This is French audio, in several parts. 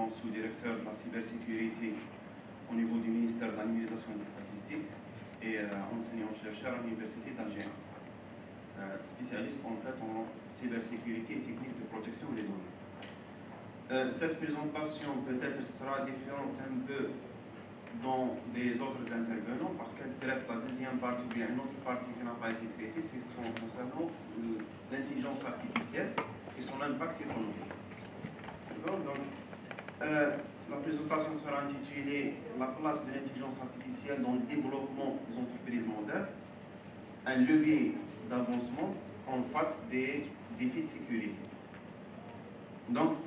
actuellement sous-directeur de la cybersécurité au niveau du ministère de l'Administration des Statistiques et enseignant-chercheur à l'Université d'Alger. Spécialiste en fait en cybersécurité et techniques de protection des données. Cette présentation peut-être sera différente un peu dans des autres intervenants parce qu'elle traite la deuxième partie, ou bien une autre partie qui n'a pas été traitée, c'est concernant l'intelligence artificielle et son impact économique. Donc, la présentation sera intitulée La place de l'intelligence artificielle dans le développement des entreprises modernes, un levier d'avancement en face des défis de sécurité. Donc,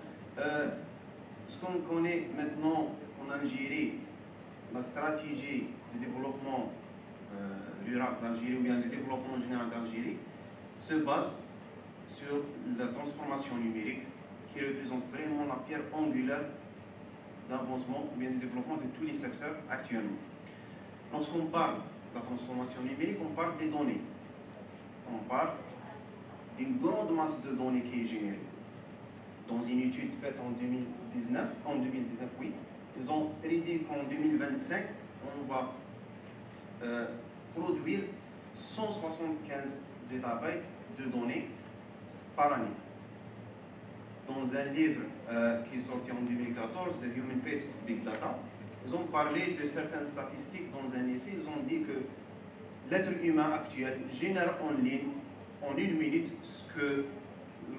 ce qu'on connaît maintenant en Algérie, la stratégie de développement rural d'Algérie ou bien de développement général d'Algérie se base sur la transformation numérique qui représente vraiment la pierre angulaire d'avancement ou bien de développement de tous les secteurs actuellement. Lorsqu'on parle de la transformation numérique, on parle des données. On parle d'une grande masse de données qui est générée. Dans une étude faite en 2019, oui, ils ont prédit qu'en 2025, on va produire 175 zettabytes de données par année. Dans un livre qui est sorti en 2014, The Human Face of Big Data, ils ont parlé de certaines statistiques dans un essai. Ils ont dit que l'être humain actuel génère en ligne, en une minute, ce que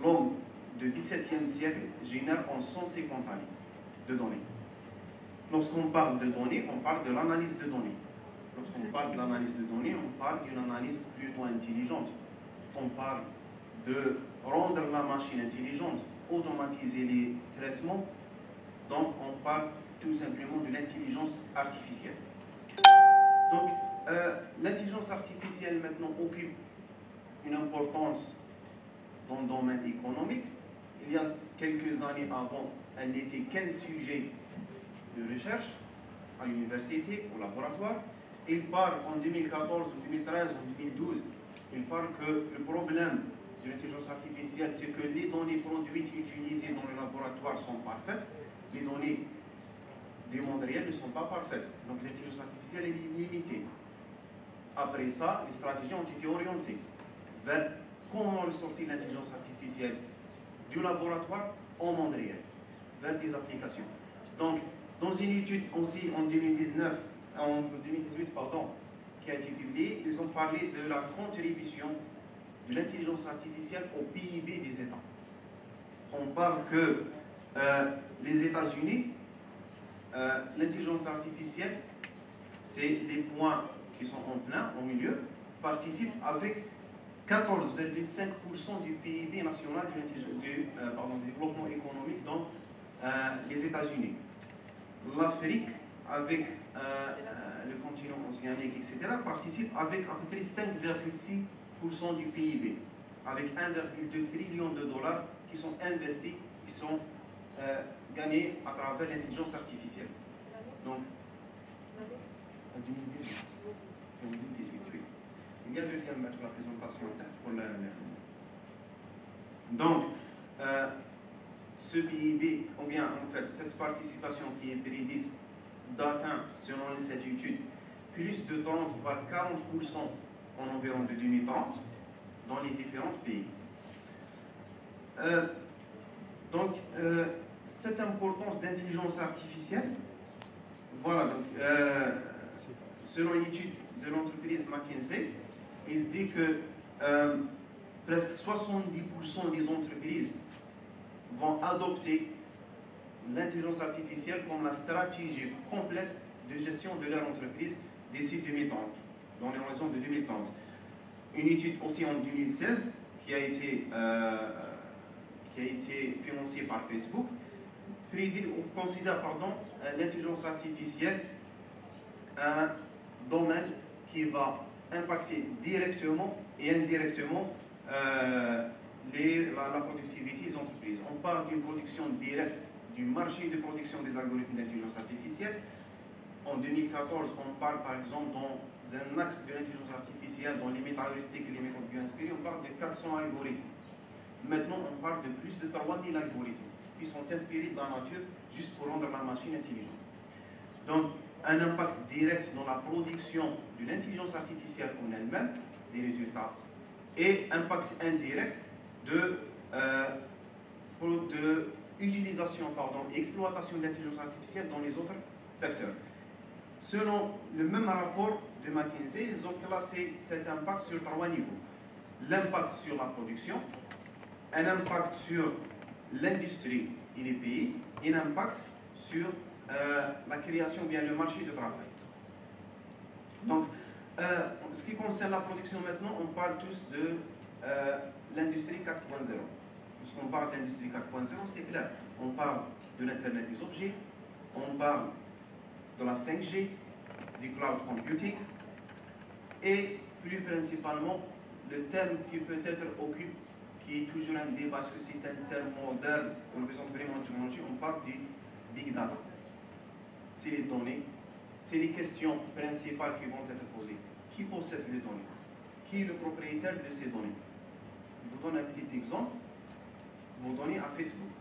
l'homme du XVIIe siècle génère en 150 années de données. Lorsqu'on parle de données, on parle de l'analyse de données. Lorsqu'on parle de l'analyse de données, on parle d'une analyse plutôt intelligente. On parle de rendre la machine intelligente, automatiser les traitements. Donc, on parle tout simplement de l'intelligence artificielle. Donc, l'intelligence artificielle maintenant occupe une importance dans le domaine économique. Il y a quelques années avant, elle n'était qu'un sujet de recherche à l'université, au laboratoire. Il parle en 2014, en 2013, en 2012, il parle que le problème de l'intelligence artificielle, c'est que les données produites et utilisées dans le laboratoire sont parfaites, les données du monde réel ne sont pas parfaites. Donc l'intelligence artificielle est limitée. Après ça, les stratégies ont été orientées vers comment sortir l'intelligence artificielle du laboratoire au monde réel, vers des applications. Donc, dans une étude aussi en 2018, qui a été publiée, ils ont parlé de la contribution de l'intelligence artificielle au PIB des États. On parle que les États-Unis, l'intelligence artificielle, c'est les points qui sont en plein, au milieu, participent avec 14,5% du PIB national du développement économique dans les États-Unis. L'Afrique, avec le continent océanique, etc., participe avec à peu près 5,6% du PIB, avec 1,2 trillion de dollars qui sont investis, qui sont gagnés à travers l'intelligence artificielle. Donc, en 2018. En 2018, oui. Je viens de mettre la présentation pour la. Donc, ce PIB, ou bien en fait cette participation qui est prédite d'atteindre, selon cette étude, plus de 30 voire 40% en environ de 2030 dans les différents pays. Donc, cette importance d'intelligence artificielle, voilà, donc, selon une étude de l'entreprise McKinsey, il dit que presque 70% des entreprises vont adopter l'intelligence artificielle comme la stratégie complète de gestion de leur entreprise d'ici 2030, dans les horizons de 2030. Une étude aussi en 2016 qui a été financée par Facebook considère l'intelligence artificielle un domaine qui va impacter directement et indirectement la productivité des entreprises. On parle d'une production directe du marché de production des algorithmes d'intelligence artificielle. En 2014, on parle par exemple dans un axe de l'intelligence artificielle, dans les méthodes heuristiques et les méthodes bio-inspirées, on parle de 400 algorithmes. Maintenant, on parle de plus de 3000 algorithmes qui sont inspirés de la nature juste pour rendre la machine intelligente. Donc, un impact direct dans la production de l'intelligence artificielle en elle-même, des résultats, et impact indirect de utilisation et exploitation de l'intelligence artificielle dans les autres secteurs. Selon le même rapport de McKinsey, ils ont classé cet impact sur 3 niveaux. L'impact sur la production, un impact sur l'industrie et les pays, et un impact sur la création ou bien le marché du travail. Donc, en ce qui concerne la production maintenant, on parle tous de l'industrie 4.0. Lorsqu'on parle d'industrie 4.0, c'est clair. On parle de l'Internet des objets, on parle de la 5G, du cloud computing, et plus principalement, le terme qui peut-être occupe, qui est toujours un débat, parce que c'est un terme moderne, on représente vraiment une technologie, on parle du big data. C'est les données, c'est les questions principales qui vont être posées. Qui possède les données? Qui est le propriétaire de ces données? Je vous donne un petit exemple. Vos données à Facebook.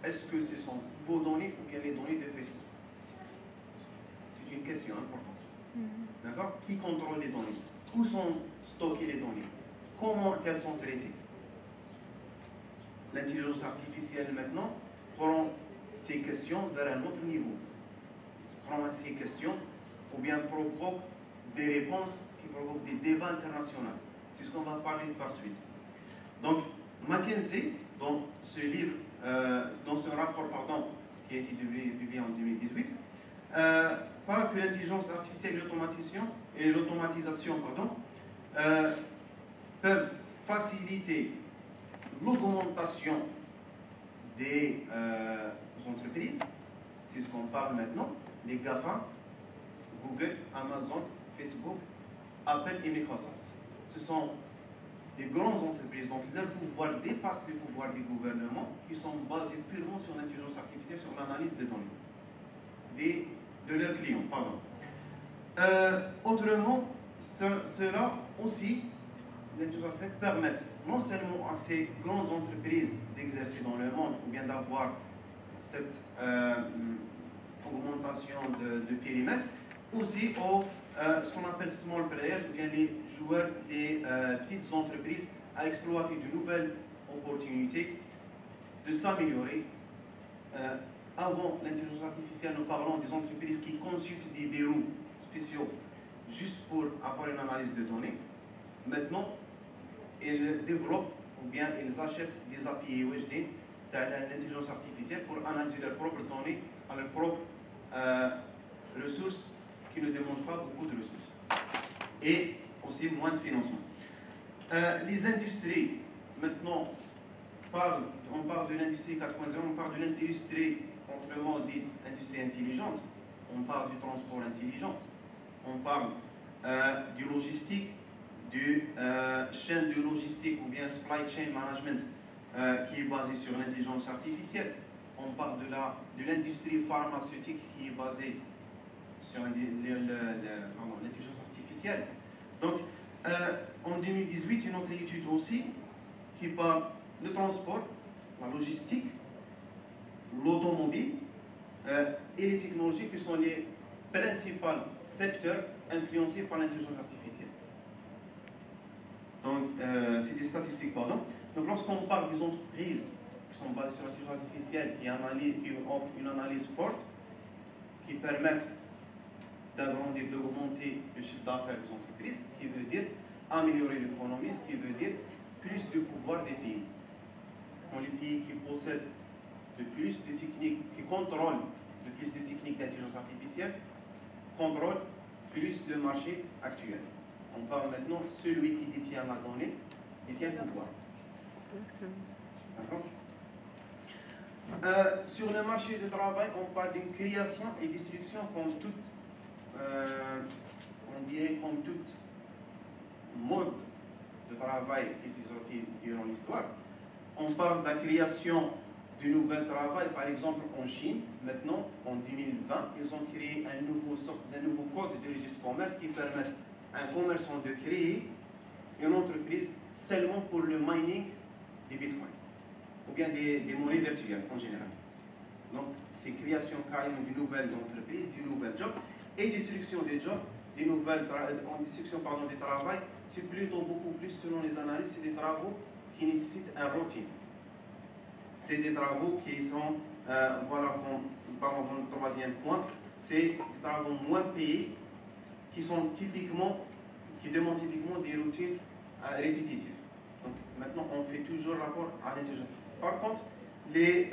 Est-ce que ce sont vos données ou bien les données de Facebook? C'est une question importante. D'accord? Qui contrôle les données? Où sont stockées les données? Comment elles sont traitées? L'intelligence artificielle maintenant prend ces questions vers un autre niveau. Prend ces questions ou bien provoque des réponses qui provoquent des débats internationaux. C'est ce qu'on va parler par suite. Donc, McKinsey, dans ce livre, dans ce rapport qui a été publié en 2018, parle que l'intelligence artificielle et l'automatisation peuvent faciliter l'augmentation des entreprises. C'est ce qu'on parle maintenant, les GAFA, Google, Amazon, Facebook, Apple et Microsoft. Ce sont des grandes entreprises dont leur pouvoir dépasse le pouvoir des gouvernements qui sont basés purement sur l'intelligence artificielle, sur l'analyse des données de leurs clients. Autrement, cela aussi, l'intelligence artificielle permet non seulement à ces grandes entreprises d'exercer dans le monde ou bien d'avoir cette augmentation de périmètre, aussi aux ce qu'on appelle small players, ou bien les joueurs des petites entreprises à exploiter de nouvelles opportunités, de s'améliorer. Avant l'intelligence artificielle, nous parlons des entreprises qui consultent des bureaux spéciaux juste pour avoir une analyse de données. Maintenant, ils développent ou bien ils achètent des API UHD de l'intelligence artificielle pour analyser leurs propres données à leurs propres ressources qui ne demandent pas beaucoup de ressources. Et aussi moins de financement. Les industries, maintenant, on parle de l'industrie 4.0, on parle de l'industrie, autrement dit, industrie intelligente, on parle du transport intelligent, on parle du logistique, du chaîne de logistique ou bien supply chain management qui est basé sur l'intelligence artificielle. On parle de l'industrie pharmaceutique qui est basée sur l'intelligence artificielle. Donc, en 2018, une autre étude aussi qui parle du transport, la logistique, l'automobile et les technologies qui sont les principaux secteurs influencés par l'intelligence artificielle. Donc, c'est des statistiques, pardon. Donc, lorsqu'on parle des entreprises qui sont basées sur l'intelligence artificielle, qui offrent une analyse forte, qui permettent d'agrandir, d'augmenter le chiffre d'affaires des entreprises, ce qui veut dire améliorer l'économie, ce qui veut dire plus de pouvoir des pays. Dans les pays qui possèdent de plus de techniques, qui contrôlent de plus de techniques d'intelligence artificielle, contrôlent plus de marchés actuels. On parle maintenant de celui qui détient la donnée, détient le pouvoir. D'accord? Sur le marché du travail, on parle d'une création et destruction comme toute, on dirait comme toute mode de travail qui s'est sorti durant l'histoire. On parle de la création de nouveaux travail, par exemple en Chine, maintenant, en 2020, ils ont créé un nouveau code de registre commerce qui permet à un commerçant de créer une entreprise seulement pour le mining des bitcoins. ou bien des monnaies virtuelles en général. Donc, c'est création carrément d'une nouvelle entreprise, d'une nouvelle job et destruction des jobs, des nouvelles destruction des travail. C'est plutôt beaucoup plus, selon les analyses, c'est des travaux qui nécessitent un routine. C'est des travaux qui sont, voilà, parlons du troisième point, c'est des travaux moins payés qui demandent typiquement des routines répétitives. Donc maintenant, on fait toujours rapport à l'intelligence. Par contre, les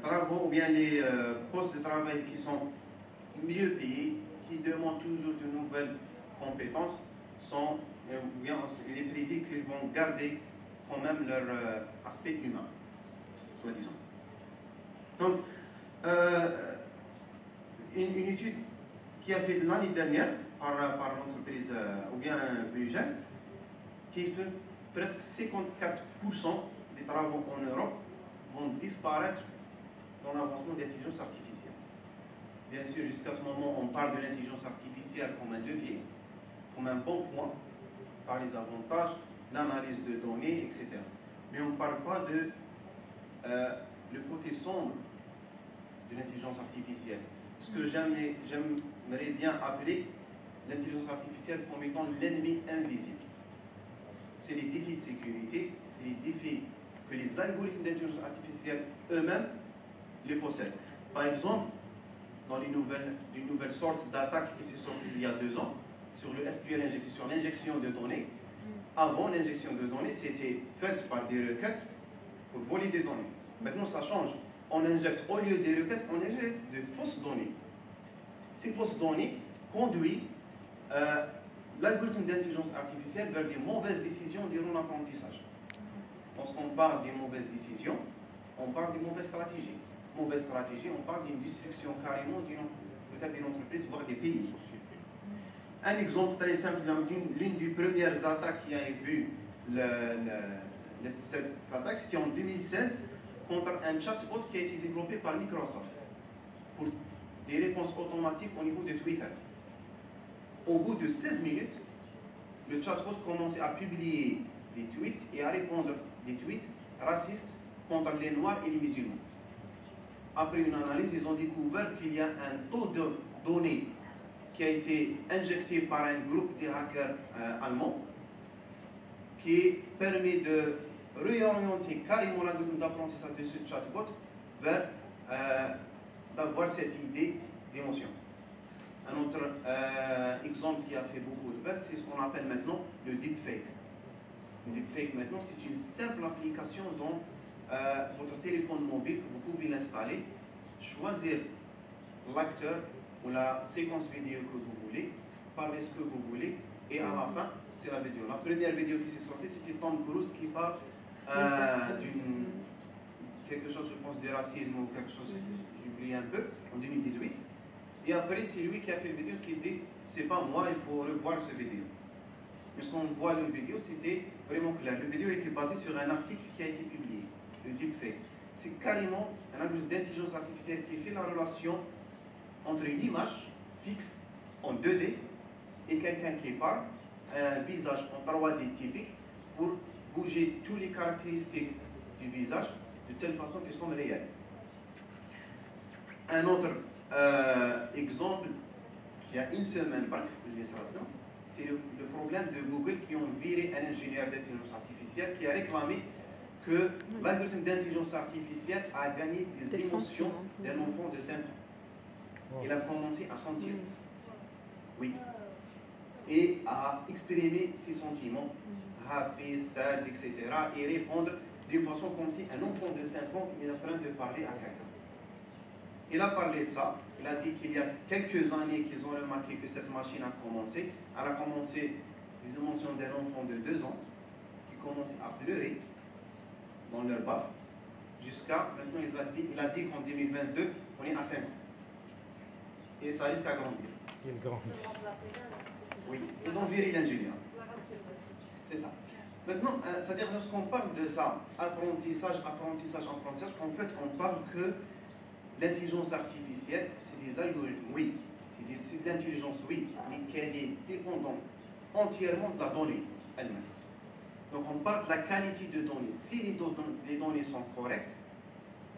travaux ou bien les postes de travail qui sont mieux payés, qui demandent toujours de nouvelles compétences, sont bien, il est prédit qu'ils vont garder quand même leur aspect humain, soi-disant. Donc, une étude qui a fait l'année dernière par l'entreprise ou bien plus jeune, qui est que presque 54% des travaux en Europe vont disparaître dans l'avancement de l'intelligence artificielle. Bien sûr, jusqu'à ce moment, on parle de l'intelligence artificielle comme un levier, comme un bon point, par les avantages, l'analyse de données, etc. Mais on ne parle pas de le côté sombre de l'intelligence artificielle. Ce que j'aimerais bien appeler l'intelligence artificielle comme étant l'ennemi invisible. C'est les défis de sécurité, c'est les défis que les algorithmes d'intelligence artificielle eux-mêmes les possèdent. Par exemple, dans les nouvelles sortes d'attaques qui sont sorties il y a 2 ans, sur le SQL injection, sur l'injection de données. Avant, l'injection de données, c'était faite par des requêtes pour voler des données. Maintenant, ça change. On injecte, au lieu des requêtes, on injecte de fausses données. Ces fausses données conduisent l'algorithme d'intelligence artificielle vers des mauvaises décisions durant l'apprentissage. Lorsqu'on parle des mauvaises décisions, on parle des mauvaises stratégies. Mauvaise stratégie, on parle d'une destruction carrément peut-être d'une entreprise, voire des pays. Un exemple très simple, l'une des premières attaques qui a vu cette attaque, c'était en 2016 contre un chatbot qui a été développé par Microsoft pour des réponses automatiques au niveau de Twitter. Au bout de 16 minutes, le chatbot commençait à publier des tweets et à répondre des tweets racistes contre les Noirs et les musulmans. Après une analyse, ils ont découvert qu'il y a un taux de données qui a été injecté par un groupe de hackers allemands qui permet de réorienter carrément l'algorithme d'apprentissage de ce chatbot vers d'avoir cette idée d'émotion. Un autre exemple qui a fait beaucoup de buzz, c'est ce qu'on appelle maintenant le deepfake. Le deepfake maintenant, c'est une simple application dans votre téléphone mobile que vous pouvez l'installer, choisir l'acteur ou la séquence vidéo que vous voulez, parler ce que vous voulez, et à la fin, c'est la vidéo. La première vidéo qui s'est sortie, c'était Tom Cruise qui parle quelque chose, je pense, de racisme ou quelque chose, j'oublie un peu, en 2018. Et après, c'est lui qui a fait une vidéo qui dit, c'est pas moi, il faut revoir cette vidéo. Mais ce qu'on voit dans la vidéo, c'était vraiment clair. La vidéo était basée sur un article qui a été publié, le deepfake. C'est carrément un algorithme d'intelligence artificielle qui fait la relation entre une image fixe en 2D et quelqu'un qui parle, un visage en 3D typique, pour bouger toutes les caractéristiques du visage de telle façon qu'elles sont réelles. Un autre exemple, qui a une semaine, c'est le problème de Google qui ont viré un ingénieur d'intelligence artificielle qui a réclamé que l'algorithme d'intelligence artificielle a gagné des émotions d'un enfant de 5 ans. Il a commencé à sentir, oui, et à exprimer ses sentiments, happy, sad, etc., et répondre d'une façon comme si un enfant de 5 ans est en train de parler à quelqu'un. Il a parlé de ça, il a dit qu'il y a quelques années qu'ils ont remarqué que cette machine a commencé. Elle a commencé les émotions d'un enfant de 2 ans qui commençait à pleurer dans leur baffe, jusqu'à maintenant il a dit qu'en 2022, on est à 5 ans. Et ça risque à grandir. Il grandit. Oui, ils ont viré l'ingénieur. C'est ça. Maintenant, c'est-à-dire lorsqu'on parle de ça, apprentissage, en fait, on parle que l'intelligence artificielle, c'est des algorithmes, oui, c'est de l'intelligence, oui, mais qu'elle est dépendante entièrement de la donnée elle-même. Donc on parle de la qualité de données. Si les données sont correctes,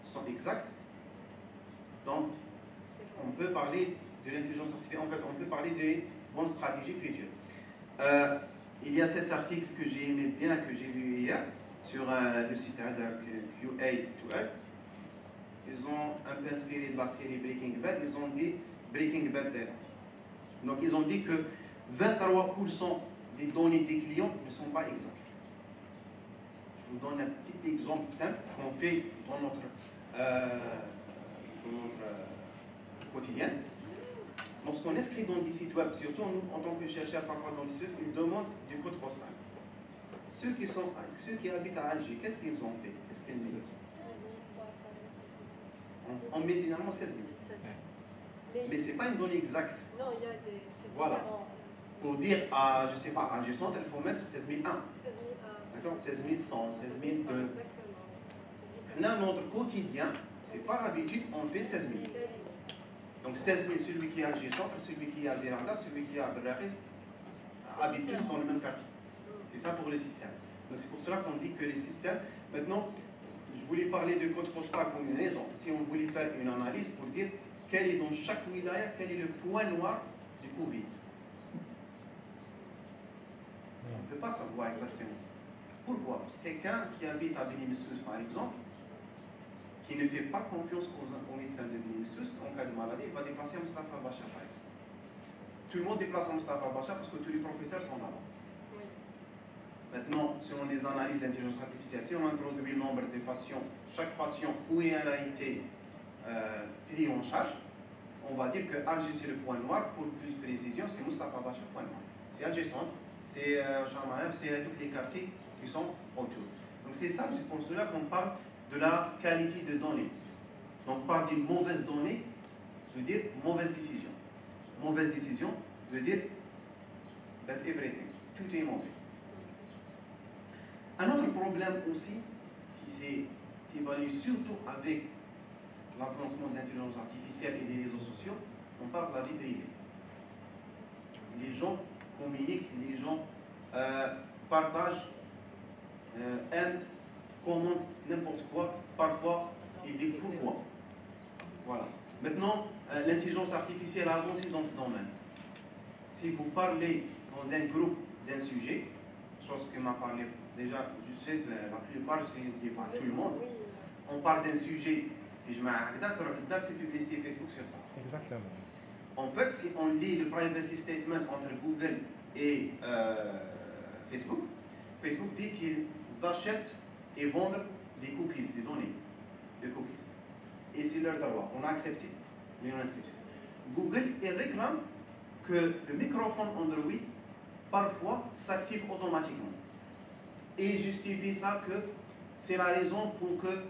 sont exactes, donc on peut parler de l'intelligence artificielle, en fait on peut parler des bonnes stratégies futures. Il y a cet article que j'ai aimé bien, que j'ai lu hier, sur le site QA2L. Ils ont un peu inspiré de la série Breaking Bad, ils ont dit Breaking Bad. Donc ils ont dit que 23% des données des clients ne sont pas exactes. Je vous donne un petit exemple simple qu'on fait dans notre quotidien. Lorsqu'on inscrit dans des sites web, surtout nous, en tant que chercheurs, parfois dans les sites, ils demandent du code postal. Ceux qui habitent à Alger, qu'est-ce qu'ils ont fait? Qu'est-ce qu'ils disent? On met généralement 16 000. Mais ce n'est pas une donnée exacte. Non, il y a des... Voilà. Pour dire à, je ne sais pas, à Alger Centre, il faut mettre 16 001. 16 001. D'accord? 16 100, 16 002. Exactement. Là, notre quotidien, ce n'est pas l'habitude, on fait 16 000. Donc 16 000, celui qui est à Alger Centre, celui qui est à Zeranda, celui qui est à Berlari, habitent tous dans le même quartier. C'est ça pour le système. Donc c'est pour cela qu'on dit que les systèmes, maintenant, je voulais parler de code postal comme une raison. Si on voulait faire une analyse pour dire quel est dans chaque wilaya, quel est le point noir du Covid. On ne peut pas savoir exactement. Pourquoi? Parce que quelqu'un qui habite à Beni Messous, par exemple, qui ne fait pas confiance aux médecins de Beni Messous, en cas de maladie, il va déplacer à Mustafa Bacha, par exemple. Tout le monde déplace à Mustafa Bacha parce que tous les professeurs sont là-bas. Maintenant, selon les analyses d'intelligence artificielle, si on introduit le nombre de patients, chaque patient où il a été pris en charge, on va dire que Alger c'est le point noir. Pour plus de précision, c'est Mustafa Bacha point noir. C'est Alger Centre, c'est Charmaëv, c'est tous les quartiers qui sont autour. Donc c'est ça, c'est pour cela qu'on parle de la qualité de données. Donc par des mauvaises données, je veux dire mauvaise décision. Mauvaise décision, je veux dire that everything. Tout est mauvais. Un autre problème aussi qui évalue surtout avec l'avancement de l'intelligence artificielle et des réseaux sociaux, on parle de la vie privée. Les gens communiquent, les gens partagent, aiment, commentent n'importe quoi. Parfois, ils disent pourquoi. Voilà. Maintenant, l'intelligence artificielle a avancé dans ce domaine. Si vous parlez dans un groupe d'un sujet, chose que m'a parlé déjà, je sais que la plupart, je ne dis pas tout le monde, on parle d'un sujet, et je m'accorde ces publicités Facebook sur ça. Exactement. En fait, si on lit le privacy statement entre Google et Facebook, Facebook dit qu'ils achètent et vendent des cookies, des données, des cookies. Et c'est leur droit. On a accepté. Mais on a accepté. Google, il réclame que le microphone Android, parfois, s'active automatiquement. Et justifie ça que c'est la raison pour que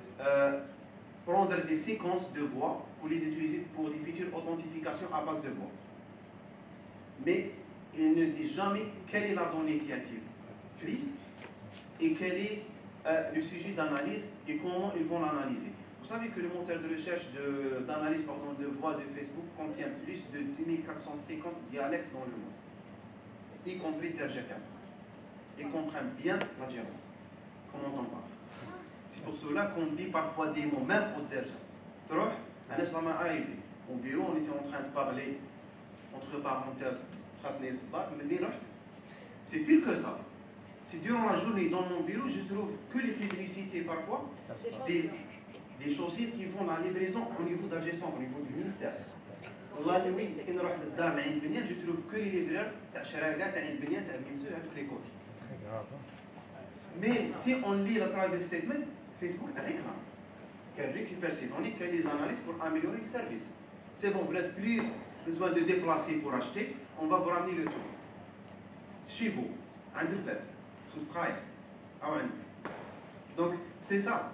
prendre des séquences de voix pour les utiliser pour des futures authentifications à base de voix. Mais il ne dit jamais quelle est la donnée qui a été prise et quel est le sujet d'analyse et comment ils vont l'analyser. Vous savez que le moteur de recherche d'analyse de voix de Facebook contient plus de 2450 dialectes dans le monde, y compris Derjakan. Ils comprennent bien la Djerba, comment on parle. C'est pour cela qu'on dit parfois des mots, même au Derja. Ça m'est arrivé. Au bureau, on était en train de parler, entre parenthèses, c'est pire que ça. C'est durant la journée, dans mon bureau, je trouve que les publicités parfois, des chaussures qui font la livraison au niveau d'Alger Centre, au niveau du ministère. والله oui, quand je vais للدار لعين بنيان, je trouve que les livreurs تاع شراكات تاع البنيان تاع الممسوح à tous les côtés. Mais si on lit le privacy statement, Facebook réclame qu'elle récupère ces données, qu'elle les analyse pour améliorer le service. C'est bon, vous n'avez plus besoin de déplacer pour acheter, on va vous ramener le tout. Chez vous, un double, donc c'est ça.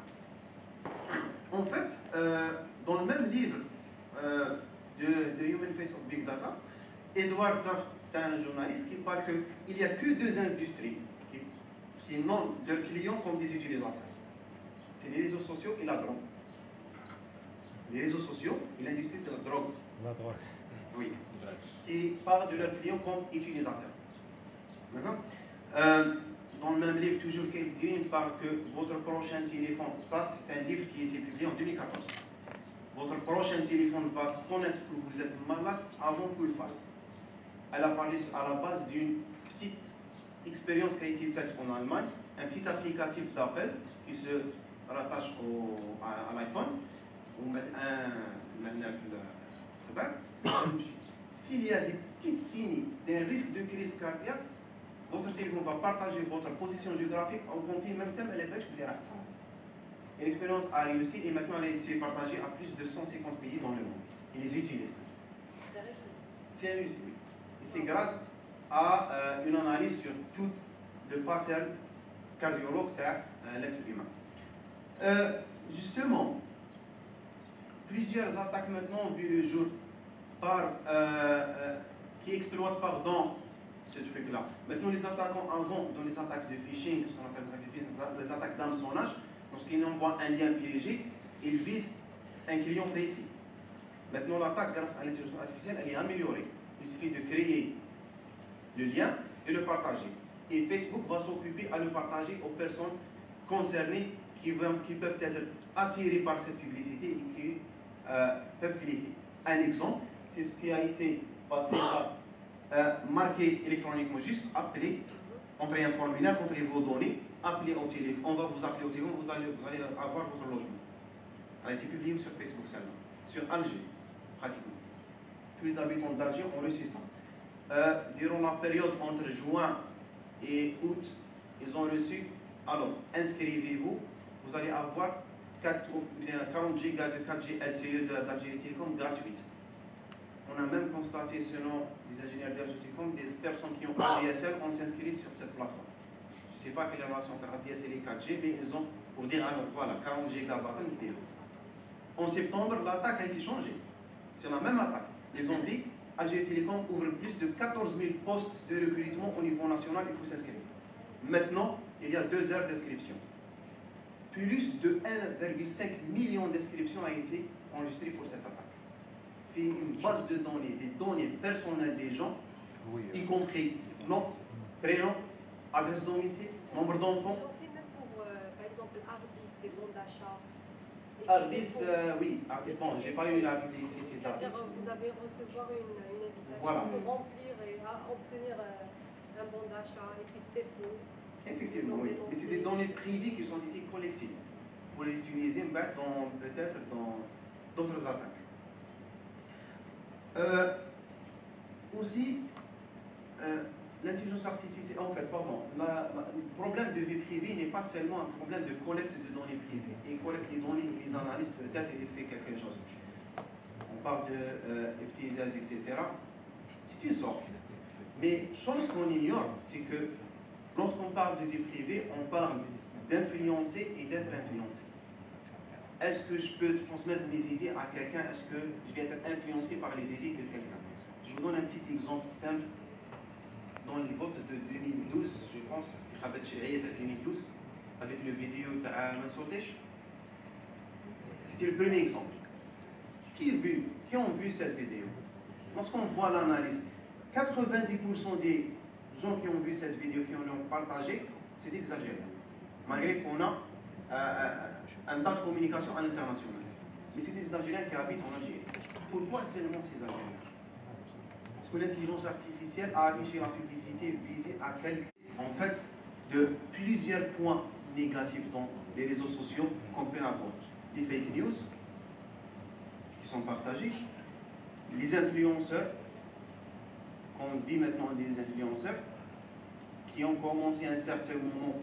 En fait, dans le même livre de Human Face of Big Data, Edward Zaft, c'est un journaliste qui parle qu'il n'y a que deux industries qui n'ont leurs clients comme des utilisateurs. C'est les réseaux sociaux et la drogue. Les réseaux sociaux et l'industrie de la drogue. La drogue. Oui. Qui parlent de leurs clients comme utilisateurs. D'accord? dans le même livre, toujours Kate Green parle que votre prochain téléphone, ça c'est un livre qui a été publié en 2014. Votre prochain téléphone va se connaître que vous êtes malade avant qu'il le fasse. Elle a parlé à la base d'une petite expérience qui a été faite en Allemagne, un petit applicatif d'appel qui se rattache à l'iPhone. Vous mettez un maintenant s'il y a des petits signes d'un risque de crise cardiaque, votre téléphone va partager votre position géographique en compris même thème et les bêches. L'expérience a réussi et maintenant elle a été partagée à plus de 150 pays dans le monde. Ils les utilisent. C'est réussi. Et c'est grâce à une analyse sur tout le pattern cardiologue de l'être humain. Justement, plusieurs attaques maintenant ont vu le jour qui exploitent ce truc-là. Maintenant, les attaquants avant, dans les attaques de phishing, ce qu'on appelle les attaques de phishing, les attaques d'hameçonnage, lorsqu'ils envoient un lien piégé, ils visent un client précis. Maintenant, l'attaque grâce à l'intelligence artificielle, elle est améliorée. Il suffit de créer le lien et le partager. Et Facebook va s'occuper à le partager aux personnes concernées qui peuvent être attirées par cette publicité et qui peuvent cliquer. Un exemple, c'est ce qui a été passé à marquer électroniquement, juste appeler, entrer un formulaire, entrer vos données, appeler au téléphone, on va vous appeler au téléphone, vous allez avoir votre logement. Elle a été publiée sur Facebook seulement, sur Alger, pratiquement. Tous les habitants d'Alger ont reçu ça. Durant la période entre juin et août, ils ont reçu, alors inscrivez-vous, vous allez avoir 40 gigas de 4G LTE d'Algérie Télécom gratuite. On a même constaté, selon les ingénieurs d'Algérie Télécom, des personnes qui ont ADSL ont s'inscrit sur cette plateforme. Je ne sais pas quelle est la relation entre ADSL et 4G, mais ils ont, pour dire, alors voilà, 40 gigas de En septembre, l'attaque a été changée. C'est la même attaque. Ils ont dit, Algérie Télécom ouvre plus de 14 000 postes de recrutement au niveau national, il faut s'inscrire. Maintenant, il y a 2 heures d'inscription. Plus de 1,5 million d'inscriptions a été enregistrées pour cette attaque. C'est une base de données, des données personnelles des gens, y compris nom, prénom, adresse domicile, nombre d'enfants. On fait même pour, par exemple, Ardis, des bons d'achat. Ardis, oui. Bon, j'ai pas eu la publicité d'Ardis. C'est-à-dire, vous allez recevoir une invitation voilà. pour remplir et obtenir un bon d'achat, et puis c'était faux. Effectivement, oui. Mais c'est des données privées qui sont été collectées pour les utiliser peut-être dans d'autres attaques. Aussi, l'intelligence artificielle, en fait, pardon, le problème de vie privée n'est pas seulement un problème de collecte de données privées. Il collecte les données, il les analyse, peut-être il fait quelque chose. On parle de FTISAS, etc. C'est une sorte. Mais chose qu'on ignore, c'est que lorsqu'on parle de vie privée, on parle d'influencer et d'être influencé. Est-ce que je peux transmettre mes idées à quelqu'un? Est-ce que je vais être influencé par les idées de quelqu'un? Je vous donne un petit exemple simple. Dans les votes de 2012, je pense, 2012, avec le vidéo de Mansourtesh, c'était le premier exemple. Qui ont vu cette vidéo? Lorsqu'on voit l'analyse, 90% des gens qui ont vu cette vidéo, qui l'ont partagée, c'était des Algériens. Malgré qu'on a un tas de communication à l'international. Mais c'était des Algériens qui habitent en Algérie. Pourquoi seulement ces Algériens? Parce que l'intelligence artificielle a affiché la publicité visée à quelques, en fait, de plusieurs points négatifs dans les réseaux sociaux qu'on peut avoir. Les fake news qui sont partagés, les influenceurs, qu'on dit maintenant des influenceurs, qui ont commencé à un certain moment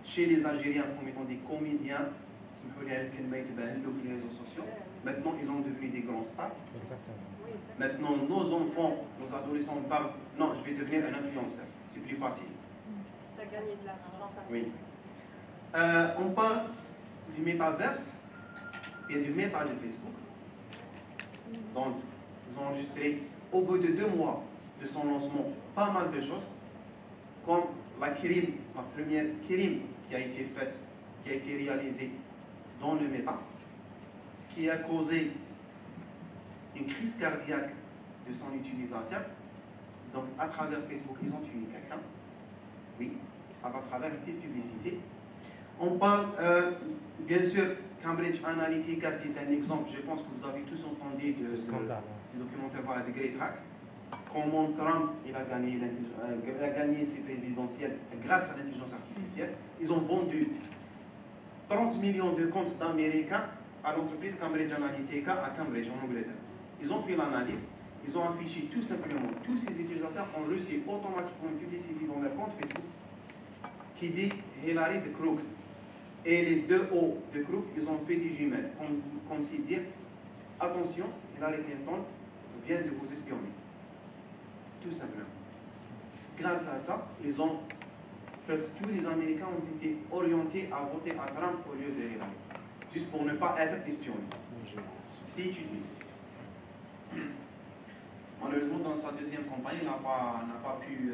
chez les Algériens comme étant des comédiens, sur les réseaux sociaux. Maintenant, ils ont devenu des grands stars. Maintenant, nos enfants, nos adolescents parlent, non, je vais devenir un influenceur. C'est plus facile. Ça gagne de l'argent facile. Oui. On parle du métaverse et du méta de Facebook. Donc, ils ont enregistré, au bout de 2 mois de son lancement, pas mal de choses, comme la première Kirim qui a été faite, qui a été réalisée dans le méta, qui a causé une crise cardiaque de son utilisateur. Donc, à travers Facebook, ils ont tué quelqu'un. Oui. à travers une petite publicité. On parle, bien sûr, Cambridge Analytica, c'est un exemple. Je pense que vous avez tous entendu du documentaire de Great Hack. Comment Trump a gagné ses présidentielles grâce à l'intelligence artificielle. Ils ont vendu 30 millions de comptes d'Américains à l'entreprise Cambridge Analytica à Cambridge, en Angleterre. Ils ont fait l'analyse, ils ont affiché tout simplement, tous ces utilisateurs ont reçu automatiquement une publicité dans leur compte Facebook qui dit Hillary de Crook. Et les deux O de Crook, ils ont fait des jumelles, comme s'ils disent attention, Hillary Clinton vient de vous espionner. Tout simplement. Grâce à ça, presque tous les Américains ont été orientés à voter à Trump au lieu de Hillary, juste pour ne pas être espionnés. C'était étudié. Malheureusement, dans sa deuxième campagne, il n'a pas pu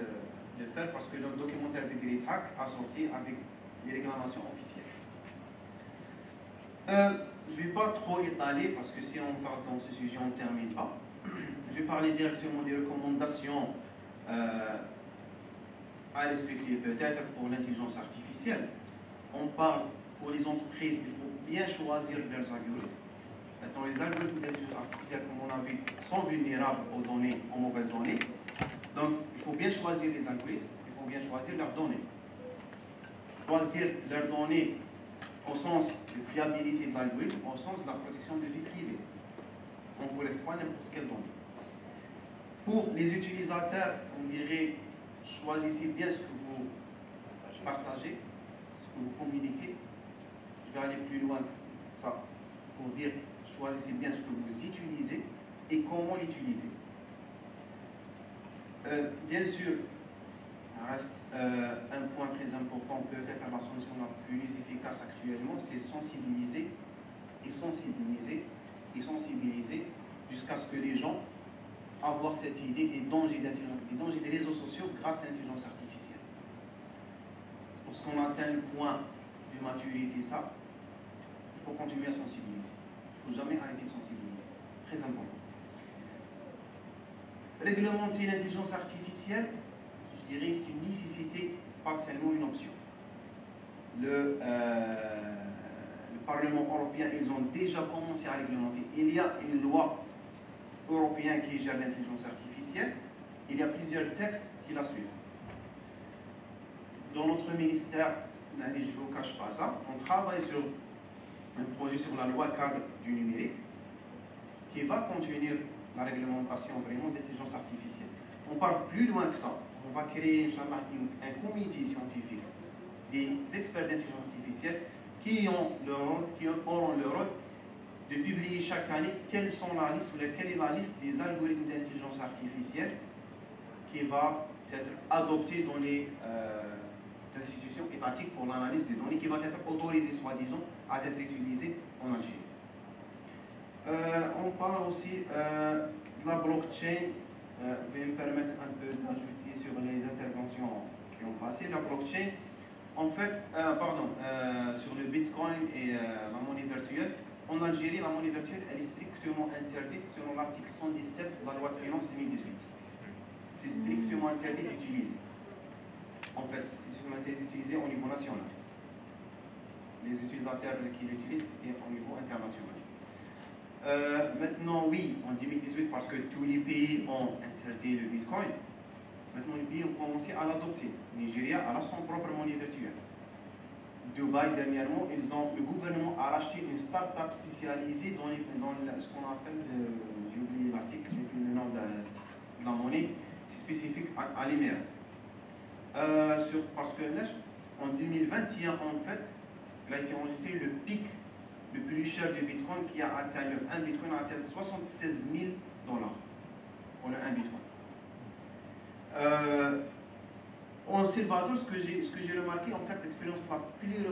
le faire parce que le documentaire de Great Hack a sorti avec les réclamations officielles. Je ne vais pas trop étaler parce que si on parle dans ce sujet, on ne termine pas. Je vais parler directement des recommandations à respecter peut-être pour l'intelligence artificielle. On parle pour les entreprises, il faut bien choisir leurs algorithmes. Maintenant, les algorithmes d'intelligence artificielle, comme on a vu, sont vulnérables aux données, aux mauvaises données. Donc, il faut bien choisir les algorithmes, il faut bien choisir leurs données. Choisir leurs données au sens de fiabilité de l'algorithme, au sens de la protection de vie privée. On ne pourrait pas n'importe quelle donnée. Pour les utilisateurs, on dirait, choisissez bien ce que vous partagez, ce que vous communiquez. Je vais aller plus loin que ça pour dire, choisissez bien ce que vous utilisez et comment l'utiliser. Bien sûr, il reste un point très important, peut-être la solution la plus efficace actuellement, c'est sensibiliser et sensibiliser et sensibiliser jusqu'à ce que les gens avoir cette idée des dangers des réseaux sociaux grâce à l'intelligence artificielle. Lorsqu'on atteint le point de maturité, ça, il faut continuer à sensibiliser. Il ne faut jamais arrêter de sensibiliser. C'est très important. Réglementer l'intelligence artificielle, je dirais, c'est une nécessité, pas seulement une option. Le Parlement européen, ils ont déjà commencé à réglementer. Il y a une loi européenne qui gère l'intelligence artificielle. Il y a plusieurs textes qui la suivent. Dans notre ministère, je ne vous cache pas ça, on travaille sur un projet sur la loi cadre du numérique qui va contenir la réglementation vraiment d'intelligence artificielle. On part plus loin que ça. On va créer un comité scientifique des experts d'intelligence artificielle qui auront le rôle de publier chaque année quelle est la liste des algorithmes d'intelligence artificielle qui va être adoptée dans les institutions étatiques pour l'analyse des données, qui va être autorisée, soi-disant, à être utilisée en Algérie. On parle aussi de la blockchain. Je vais me permettre un peu d'ajouter sur les interventions qui ont passé. La blockchain, en fait, sur le Bitcoin et la monnaie virtuelle, en Algérie, la monnaie virtuelle elle est strictement interdite selon l'article 117 de la loi de finances 2018. C'est strictement interdit d'utiliser. En fait, c'est strictement interdit d'utiliser au niveau national. Les utilisateurs qui l'utilisent, c'est au niveau international. Maintenant, oui, en 2018, parce que tous les pays ont interdit le Bitcoin, maintenant les pays ont commencé à l'adopter. Nigeria a son propre monnaie virtuelle. Dubaï, dernièrement, le gouvernement a racheté une start-up spécialisée dans ce qu'on appelle, j'ai oublié l'article, j'ai oublié le nom de la monnaie, c'est spécifique à l'émirate. Parce que en 2021, en fait, il a été enregistré le pic le plus cher du Bitcoin qui a atteint, un Bitcoin a atteint 76 000 $. On a un Bitcoin. En Salvador, ce que j'ai remarqué, en fait, l'expérience la plus